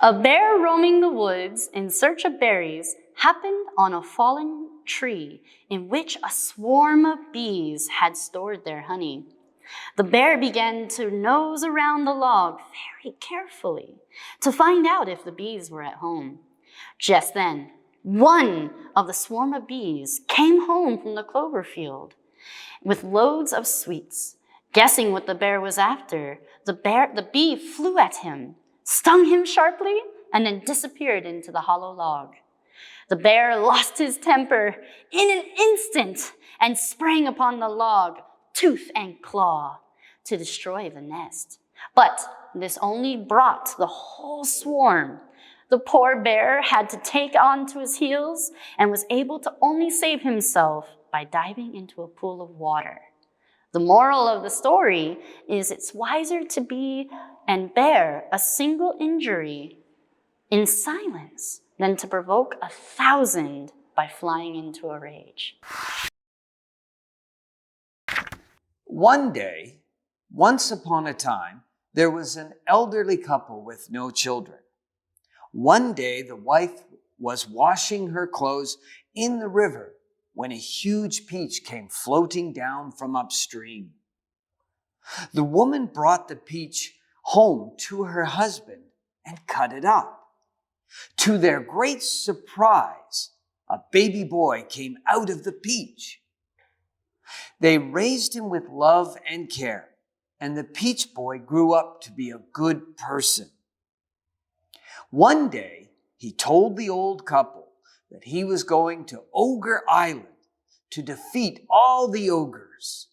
A bear roaming the woods in search of berries happened on a fallen tree in which a swarm of bees had stored their honey. The bear began to nose around the log very carefully to find out if the bees were at home. Just then, one of the swarm of bees came home from the clover field with loads of sweets. Guessing what the bear was after, the bee flew at him, stung him sharply, and then disappeared into the hollow log. The bear lost his temper in an instant and sprang upon the log, tooth and claw, to destroy the nest. But this only brought the whole swarm. The poor bear had to take on to his heels and was able to only save himself by diving into a pool of water. The moral of the story is it's wiser to be and bear a single injury in silence than to provoke 1,000 by flying into a rage. One day, once upon a time, there was an elderly couple with no children. One day, the wife was washing her clothes in the river when a huge peach came floating down from upstream. The woman brought the peach home to her husband and cut it up. To their great surprise, a baby boy came out of the peach. They raised him with love and care, and the peach boy grew up to be a good person. One day, he told the old couple that he was going to Ogre Island to defeat all the ogres.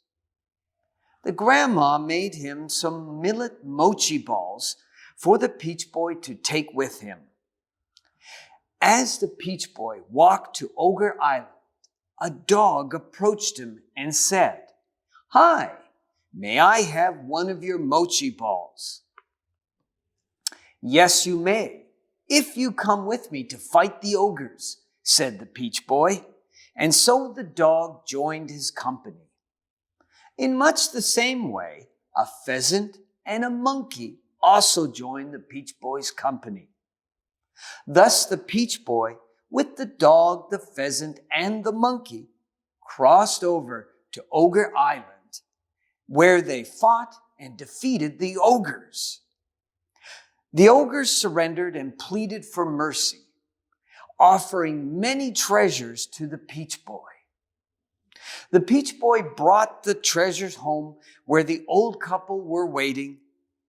The grandma made him some millet mochi balls for the peach boy to take with him. As the peach boy walked to Ogre Island, a dog approached him and said, "Hi, may I have one of your mochi balls?" "Yes, you may, if you come with me to fight the ogres," said the peach boy, and so the dog joined his company. In much the same way, a pheasant and a monkey also joined the peach boy's company. Thus the peach boy, with the dog, the pheasant, and the monkey, crossed over to Ogre Island, where they fought and defeated the ogres. The ogres surrendered and pleaded for mercy, offering many treasures to the peach boy. The peach boy brought the treasures home where the old couple were waiting,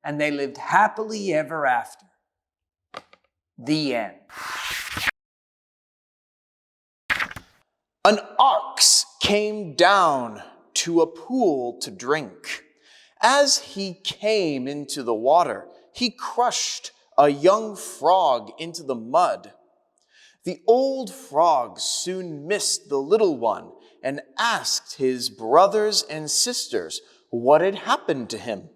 and they lived happily ever after. The end. An ox came down to a pool to drink. As he came into the water, he crushed a young frog into the mud. The old frog soon missed the little one and asked his brothers and sisters what had happened to him.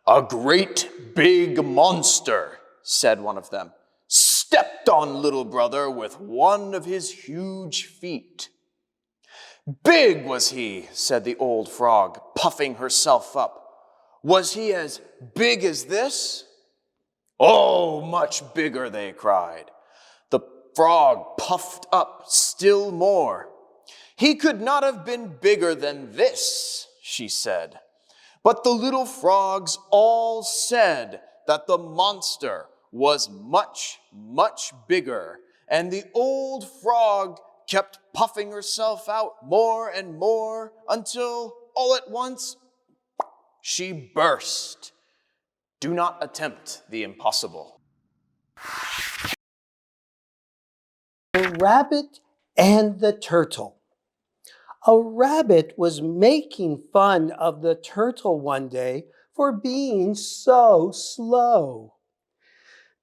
"A great big monster," said one of them, "stepped on little brother with one of his huge feet." "Big was he," said the old frog, puffing herself up. "Was he as big as this?" "Oh, much bigger," they cried. The frog puffed up still more. "He could not have been bigger than this," she said. But the little frogs all said that the monster was much, much bigger, and the old frog kept puffing herself out more and more until all at once she burst. Do not attempt the impossible. The Rabbit and the Turtle. A rabbit was making fun of the turtle one day for being so slow.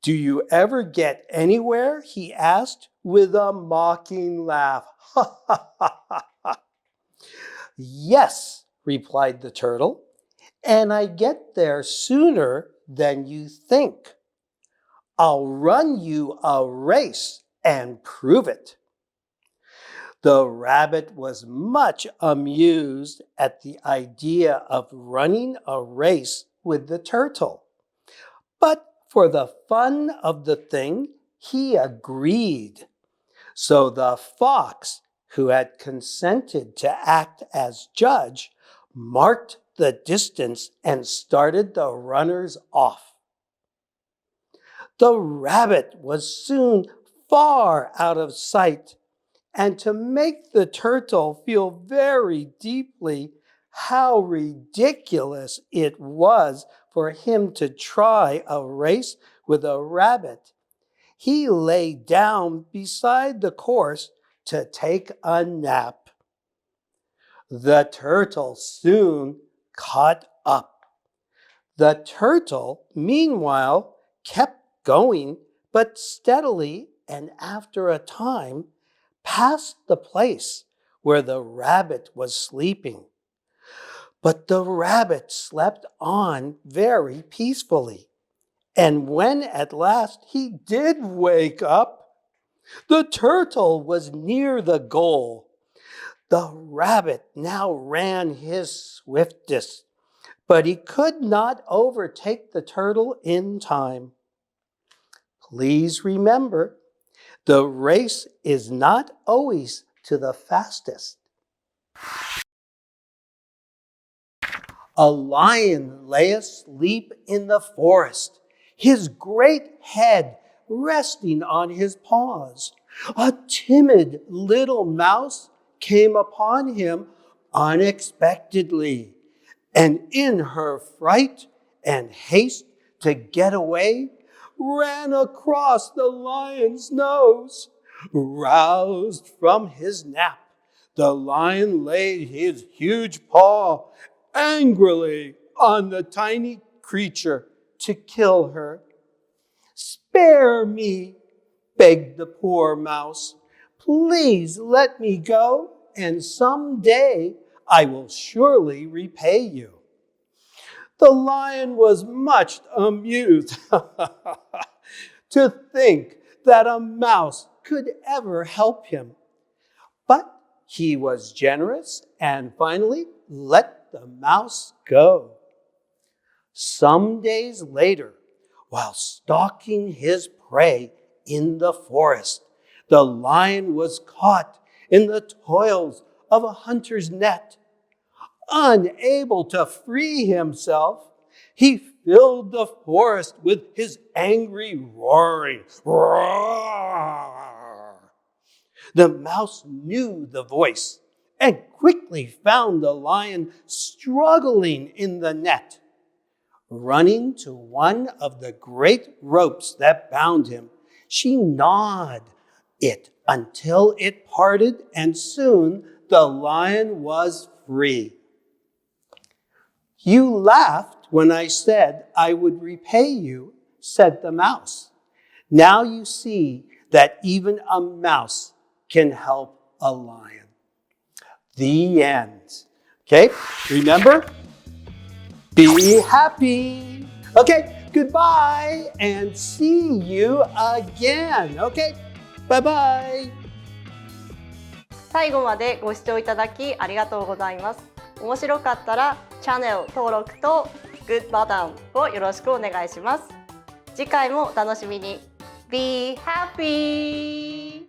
"Do you ever get anywhere?" he asked with a mocking laugh. "Ha ha ha ha ha." "Yes," replied the turtle, "and I get there sooner than you think. I'll run you a race and prove it." The rabbit was much amused at the idea of running a race with the turtle. But For the fun of the thing, he agreed. So the fox, who had consented to act as judge, marked the distance and started the runners off. The rabbit was soon far out of sight, and to make the turtle feel very deeply how ridiculous it was for him to try a race with a rabbit, he lay down beside the course to take a nap. The turtle soon caught up. The turtle, meanwhile, kept going, but steadily, and after a time, passed the place where the rabbit was sleeping. But the rabbit slept on very peacefully. And when at last he did wake up, the turtle was near the goal. The rabbit now ran his swiftest, but he could not overtake the turtle in time. Please remember, the race is not always to the fastest. A lion lay asleep in the forest, his great head resting on his paws. A timid little mouse came upon him unexpectedly, and in her fright and haste to get away, ran across the lion's nose. Roused from his nap, the lion laid his huge paw angrily on the tiny creature to kill her. "Spare me," begged the poor mouse. "Please let me go, and someday I will surely repay you." The lion was much amused to think that a mouse could ever help him. But he was generous and finally let the mouse go. Some days later, while stalking his prey in the forest, the lion was caught in the toils of a hunter's net. Unable to free himself, he filled the forest with his angry roaring. Roar! The mouse knew the voice and quickly found the lion struggling in the net. Running to one of the great ropes that bound him, she gnawed it until it parted, and soon the lion was free. "You laughed when I said I would repay you," said the mouse. "Now you see that even a mouse can help a lion." The end. Okay, remember? Be happy. Okay, goodbye and see you again. Okay, bye-bye. 最後までご視聴いただきありがとうございます。面白かったらチャンネル登録とグッドボタンをよろしくお願いします。次回もお楽しみに。Be happy!